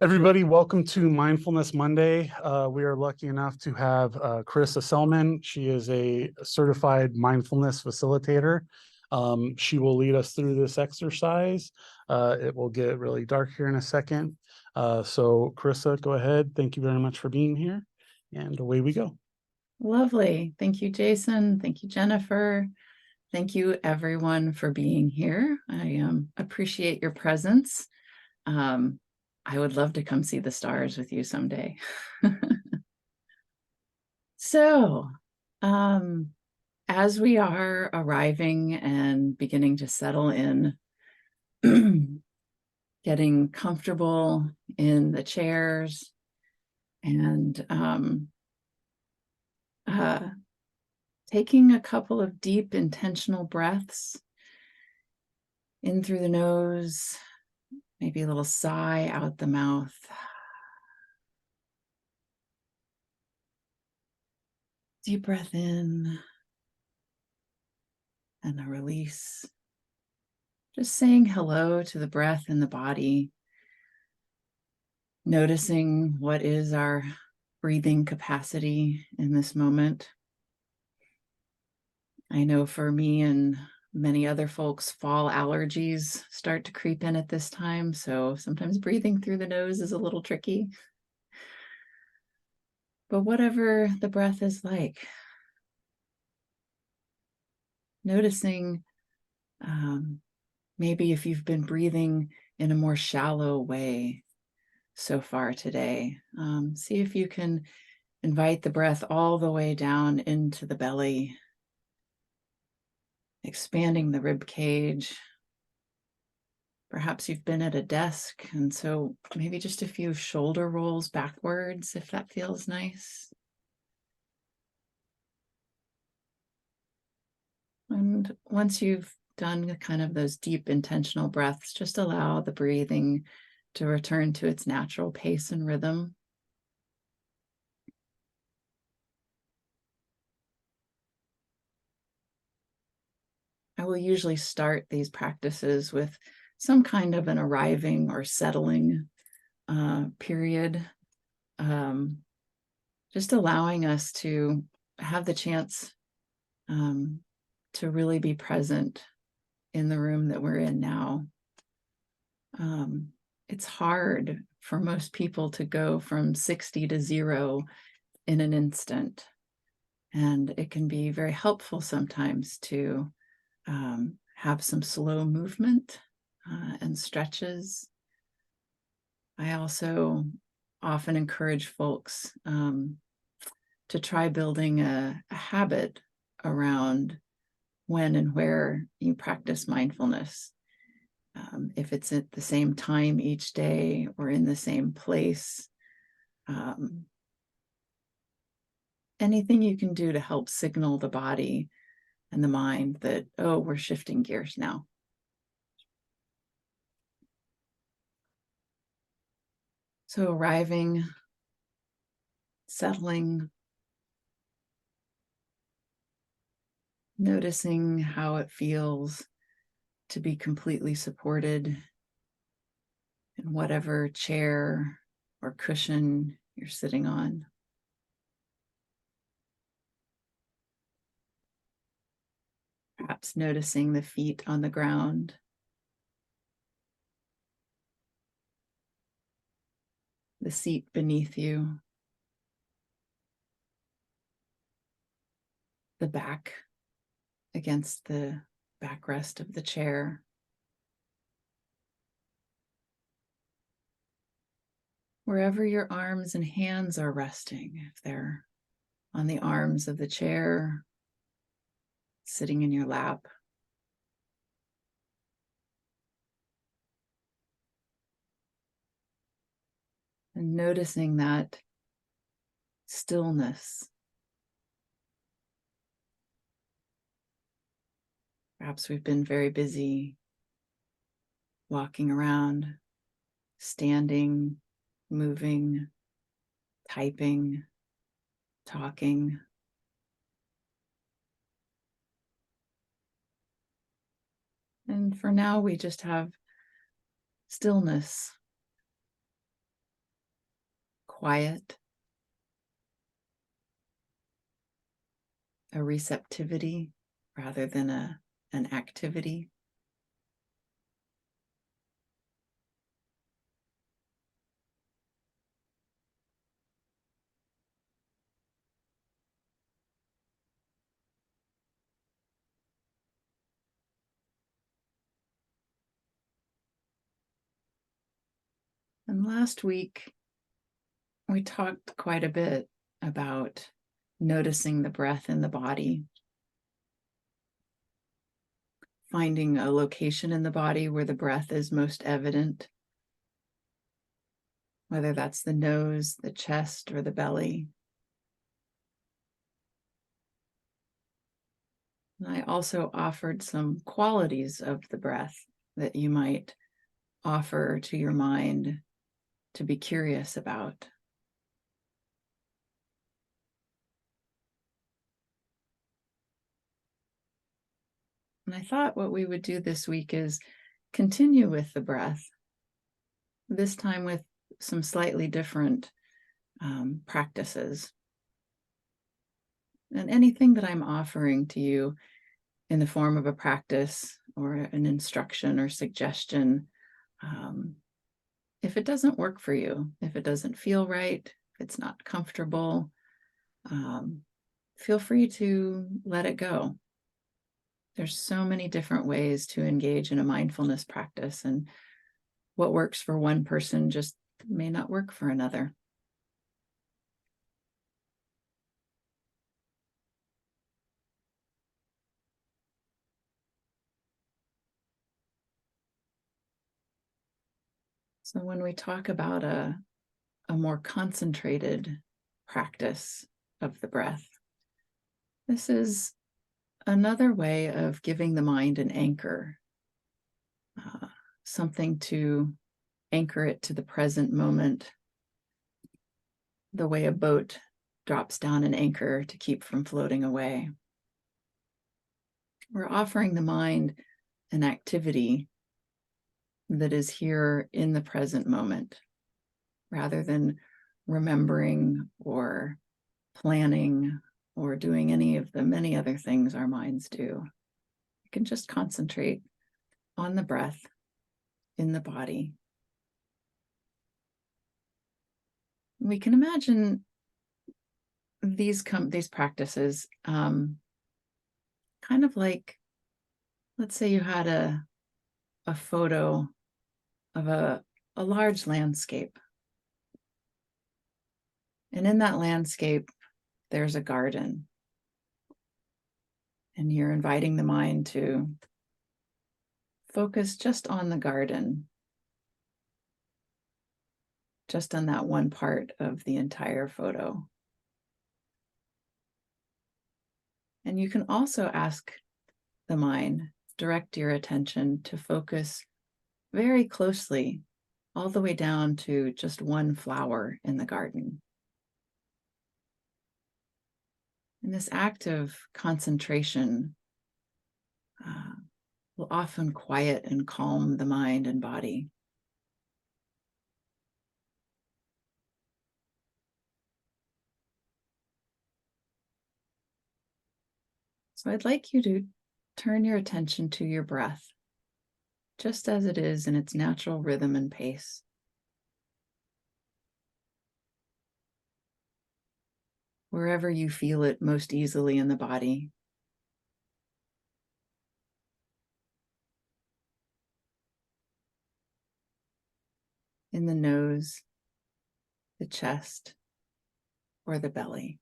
Everybody, welcome to Mindfulness Monday. We are lucky enough to have Carissa Selman. She is a certified mindfulness facilitator. She will lead us through this exercise. It will get really dark here in a second. So Carissa, go ahead. Thank you very much for being here. And away we go. Lovely. Thank you, Jason. Thank you, Jennifer. Thank you, everyone, for being here. I appreciate your presence. I would love to come see the stars with you someday. So, as we are arriving and beginning to settle in, getting comfortable in the chairs and taking a couple of deep intentional breaths in through the nose, maybe a little sigh out the mouth. Deep breath in and a release. Just saying hello to the breath in the body, noticing what is our breathing capacity in this moment. I know for me and many other folks, fall allergies start to creep in at this time, so sometimes breathing through the nose is a little tricky. But whatever the breath is like, noticing maybe if you've been breathing in a more shallow way so far today, see if you can invite the breath all the way down into the belly, expanding the rib cage. Perhaps you've been at a desk, and so maybe just a few shoulder rolls backwards if that feels nice. And once you've done kind of those deep intentional breaths, just allow the breathing to return to its natural pace and rhythm. I will usually start these practices with some kind of an arriving or settling period, just allowing us to have the chance to really be present in the room that we're in now. It's hard for most people to go from 60 to 0 in an instant. And it can be very helpful sometimes to have some slow movement and stretches. I also often encourage folks to try building a habit around when and where you practice mindfulness. If it's at the same time each day or in the same place, anything you can do to help signal the body and the mind that, oh, we're shifting gears now. So arriving, settling, noticing how it feels to be completely supported in whatever chair or cushion you're sitting on. Perhaps noticing the feet on the ground. The seat beneath you. The back against the backrest of the chair. Wherever your arms and hands are resting, if they're on the arms of the chair, sitting in your lap. And noticing that stillness. Perhaps we've been very busy walking around, standing, moving, typing, talking. And for now, we just have stillness. quiet, a receptivity rather than an activity. And last week, we talked quite a bit about noticing the breath in the body, finding a location in the body where the breath is most evident, whether that's the nose, the chest, or the belly. And I also offered some qualities of the breath that you might offer to your mind to be curious about. And I thought what we would do this week is continue with the breath, this time with some slightly different practices. And anything that I'm offering to you in the form of a practice or an instruction or suggestion, if it doesn't work for you, if it doesn't feel right, if it's not comfortable, feel free to let it go. There's so many different ways to engage in a mindfulness practice, and what works for one person just may not work for another. So when we talk about a more concentrated practice of the breath, this is another way of giving the mind an anchor, something to anchor it to the present moment, the way a boat drops down an anchor to keep from floating away. We're offering the mind an activity that is here in the present moment, rather than remembering or planning or doing any of the many other things our minds do. You can just concentrate on the breath in the body. We can imagine these practices kind of like, let's say you had a photo of a large landscape. And in that landscape, there's a garden. And you're inviting the mind to focus just on the garden, just on that one part of the entire photo. And you can also ask the mind, direct your attention to focus very closely all the way down to just one flower in the garden. And this act of concentration will often quiet and calm the mind and body. So I'd like you to turn your attention to your breath, just as it is in its natural rhythm and pace. Wherever you feel it most easily in the body. In the nose, the chest, or the belly.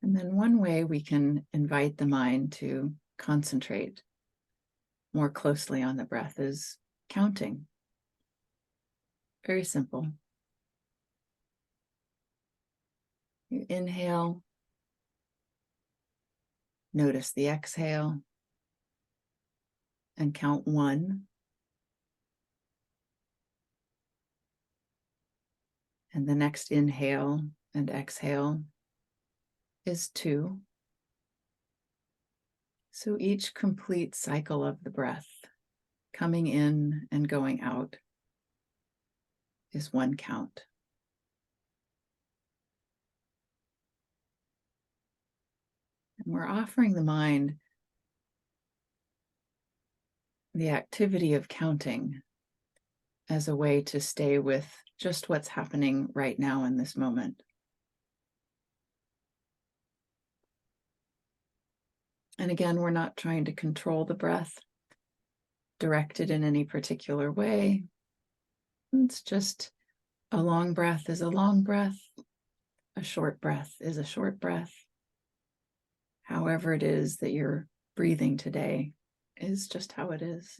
And then one way we can invite the mind to concentrate more closely on the breath is counting. Very simple. You inhale, notice the exhale, and count 1. And the next inhale and exhale is 2. So each complete cycle of the breath, coming in and going out, is one count. And we're offering the mind the activity of counting as a way to stay with just what's happening right now in this moment. And again, we're not trying to control the breath, direct it in any particular way. It's just a long breath is a long breath, a short breath is a short breath. However it is that you're breathing today is just how it is.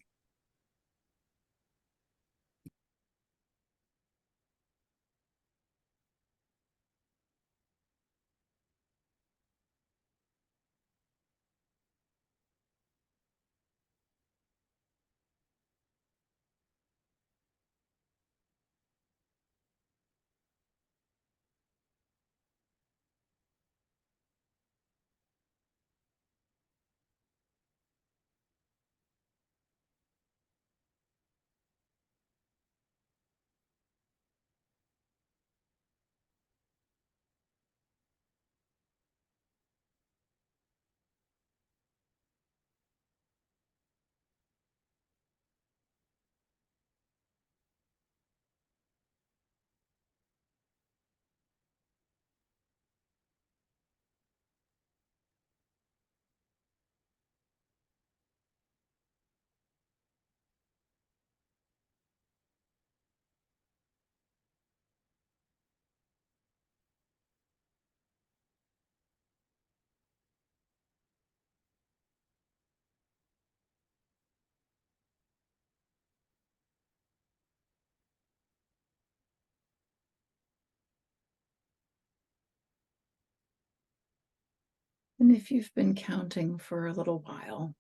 And if you've been counting for a little while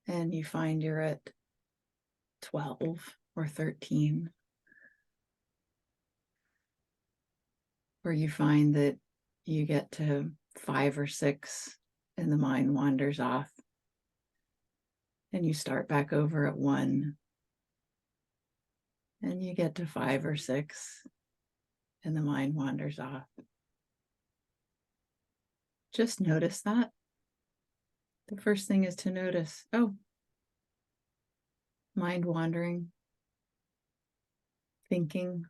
and you find you're at 12 or 13, or you find that you get to 5 or 6 and the mind wanders off, and you start back over at 1, and you get to 5 or 6 and the mind wanders off. Just notice that. The first thing is to notice, oh, mind wandering, thinking.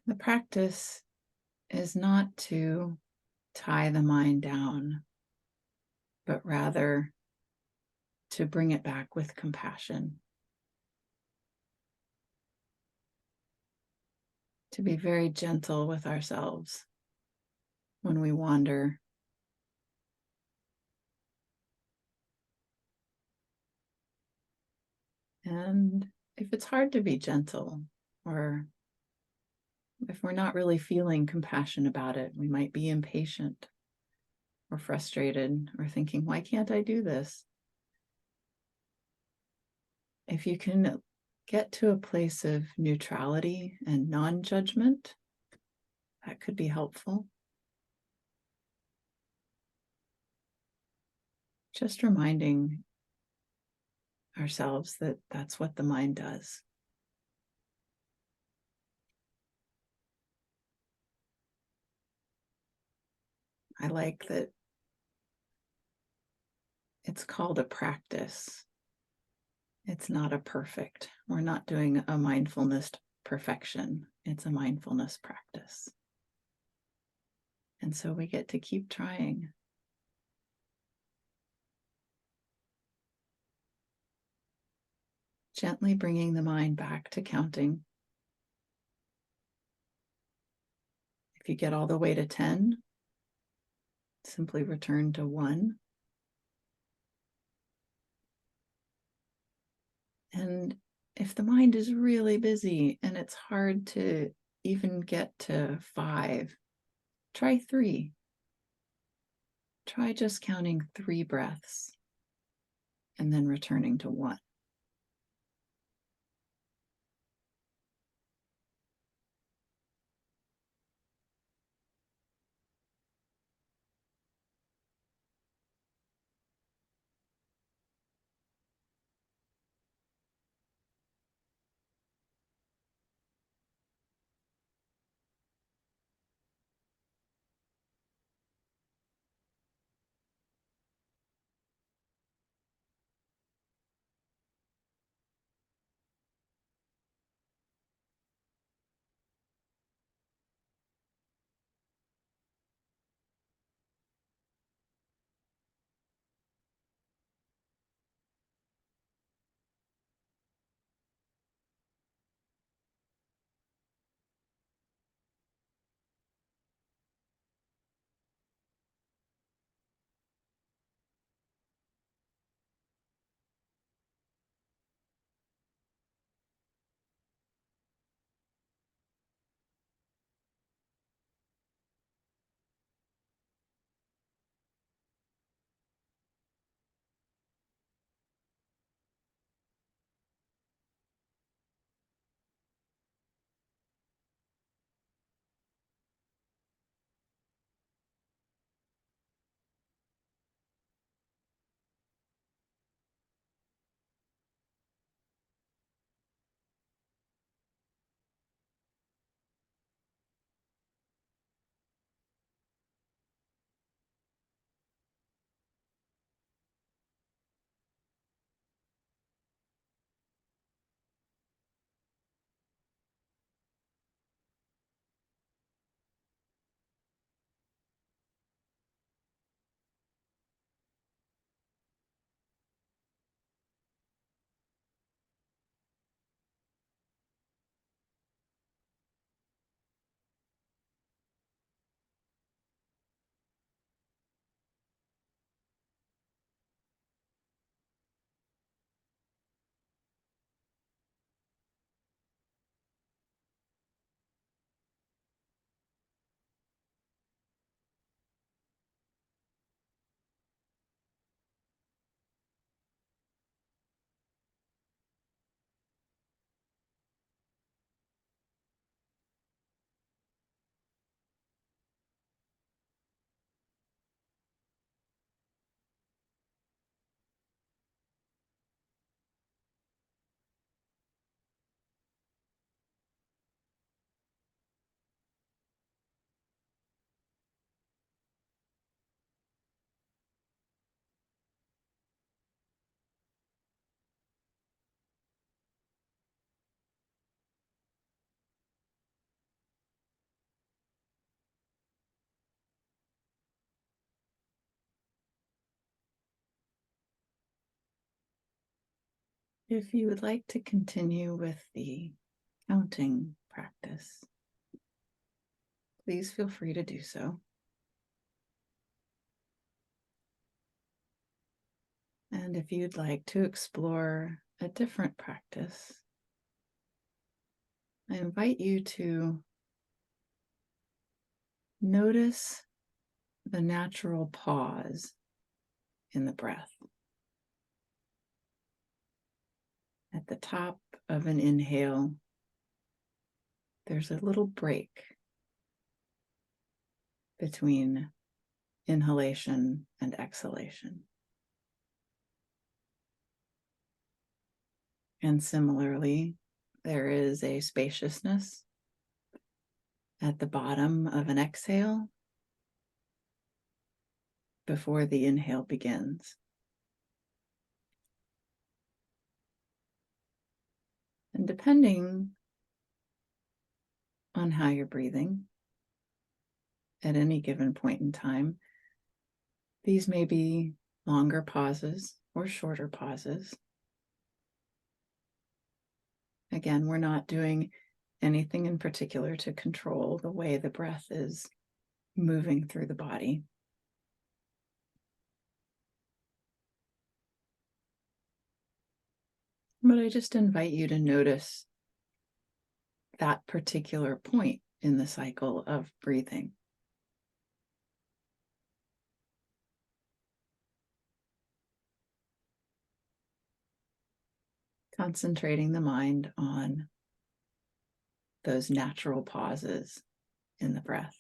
The practice is not to tie the mind down, but rather to bring it back with compassion. To be very gentle with ourselves when we wander. And if it's hard to be gentle, or if we're not really feeling compassion about it, we might be impatient or frustrated or thinking, why can't I do this? If you can get to a place of neutrality and non-judgment, that could be helpful. Just reminding ourselves that that's what the mind does. I like that it's called a practice. It's not a perfect. We're not doing a mindfulness perfection. It's a mindfulness practice. And so we get to keep trying. Gently bringing the mind back to counting. If you get all the way to 10, simply return to 1. And if the mind is really busy and it's hard to even get to 5, try 3. Try just counting 3 breaths and then returning to 1. If you would like to continue with the counting practice, please feel free to do so. And if you'd like to explore a different practice, I invite you to notice the natural pause in the breath. At the top of an inhale, there's a little break between inhalation and exhalation. And similarly, there is a spaciousness at the bottom of an exhale before the inhale begins. And depending on how you're breathing at any given point in time, these may be longer pauses or shorter pauses. Again, we're not doing anything in particular to control the way the breath is moving through the body. But I just invite you to notice that particular point in the cycle of breathing. Concentrating the mind on those natural pauses in the breath.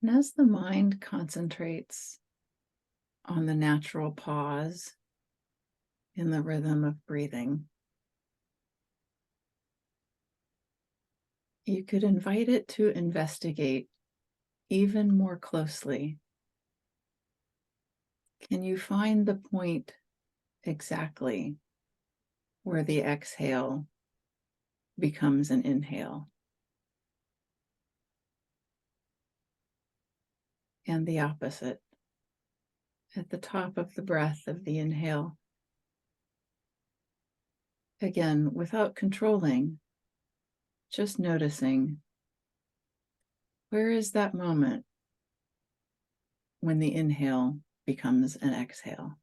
And as the mind concentrates on the natural pause in the rhythm of breathing, you could invite it to investigate even more closely. Can you find the point exactly where the exhale becomes an inhale? And the opposite. At the top of the breath of the inhale, again, without controlling, just noticing, where is that moment when the inhale becomes an exhale?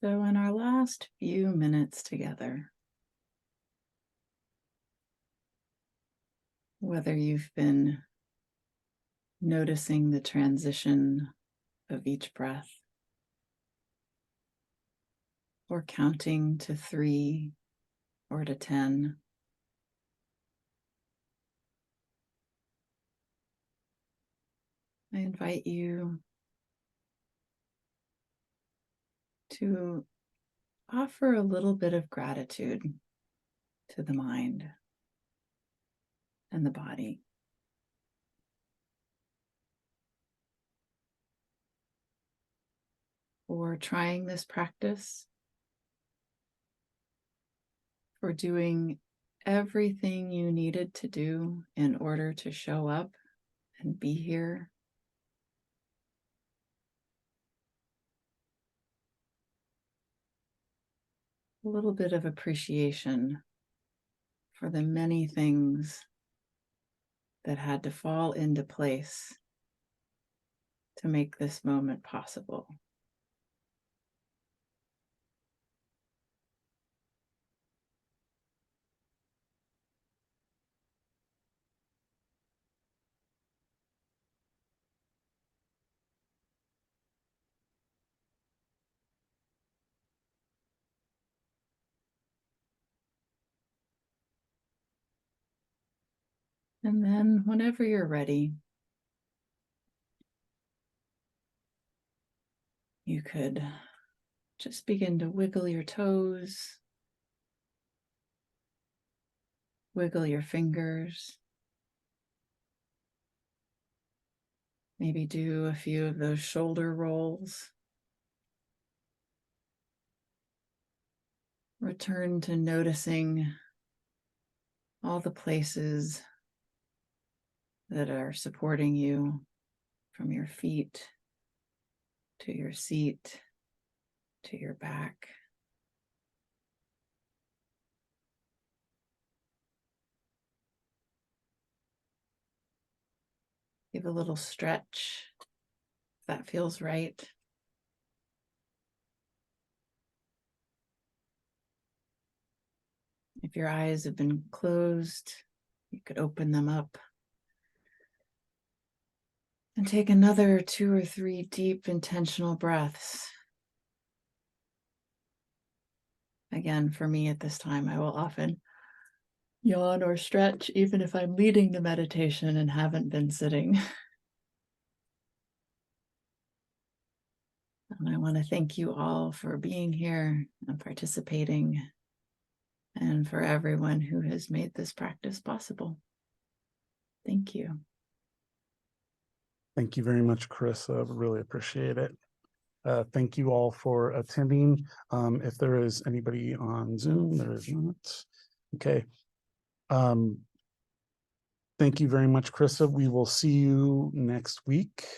So in our last few minutes together, whether you've been noticing the transition of each breath or counting to 3 or to 10, I invite you to offer a little bit of gratitude to the mind and the body. For trying this practice, for doing everything you needed to do in order to show up and be here. A little bit of appreciation for the many things that had to fall into place to make this moment possible. And then whenever you're ready, you could just begin to wiggle your toes, wiggle your fingers, maybe do a few of those shoulder rolls. Return to noticing all the places that are supporting you, from your feet to your seat to your back. Give a little stretch if that feels right. If your eyes have been closed, you could open them up. And take another 2 or 3 deep, intentional breaths. Again, for me at this time, I will often yawn or stretch, even if I'm leading the meditation and haven't been sitting. And I want to thank you all for being here and participating, and for everyone who has made this practice possible. Thank you. Thank you very much, Chris. Really appreciate it. Thank you all for attending. If there is anybody on Zoom, there is not. Okay. Thank you very much, Krista. We will see you next week.